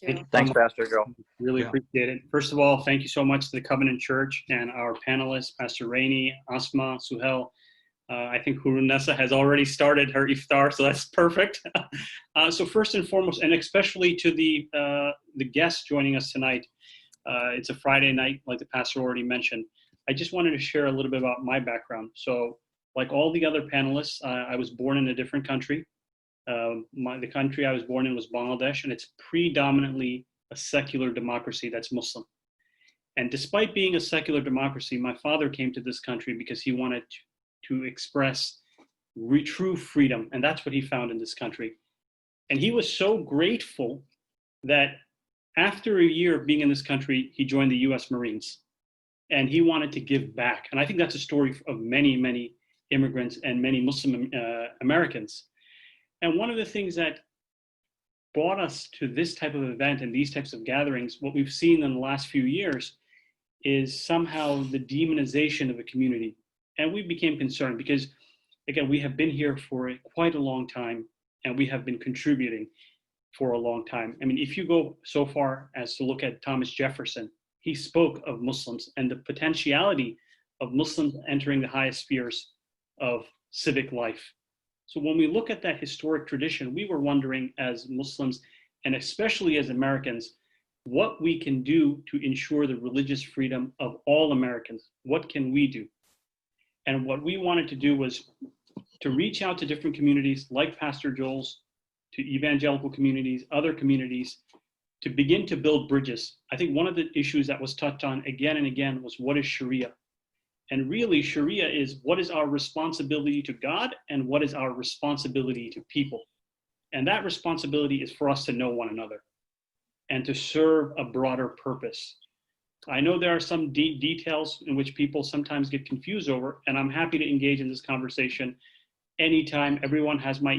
Thank Thank you you. so Thanks, much. Pastor Joe. Really Yeah. appreciate it. First of all, thank you so much to the Covenant Church and our panelists, Pastor Rainey, Asma, Suhel. I think Hurunessa has already started her iftar, so that's perfect. So first and foremost, and especially to the guests joining us tonight, it's a Friday night, like the pastor already mentioned. I just wanted to share a little bit about my background. So like all the other panelists, I was born in a different country. The country I was born in was Bangladesh, and it's predominantly a secular democracy that's Muslim. And despite being a secular democracy, my father came to this country because he wanted to express true freedom, and that's what he found in this country. And he was so grateful that after a year of being in this country, he joined the US Marines, and he wanted to give back. And I think that's a story of many, many immigrants and many Muslim Americans. And one of the things that brought us to this type of event and these types of gatherings, what we've seen in the last few years is somehow the demonization of a community. And we became concerned because, again, we have been here for quite a long time, and we have been contributing for a long time. I mean, if you go so far as to look at Thomas Jefferson, he spoke of Muslims and the potentiality of Muslims entering the highest spheres of civic life. So when we look at that historic tradition, we were wondering as Muslims, and especially as Americans, what we can do to ensure the religious freedom of all Americans. What can we do? And what we wanted to do was to reach out to different communities like Pastor Joel's, to evangelical communities, other communities, to begin to build bridges. I think one of the issues that was touched on again and again was, what is Sharia? And really, Sharia is what is our responsibility to God and what is our responsibility to people. And that responsibility is for us to know one another and to serve a broader purpose. I know there are some details in which people sometimes get confused over, and I'm happy to engage in this conversation anytime. Everyone has my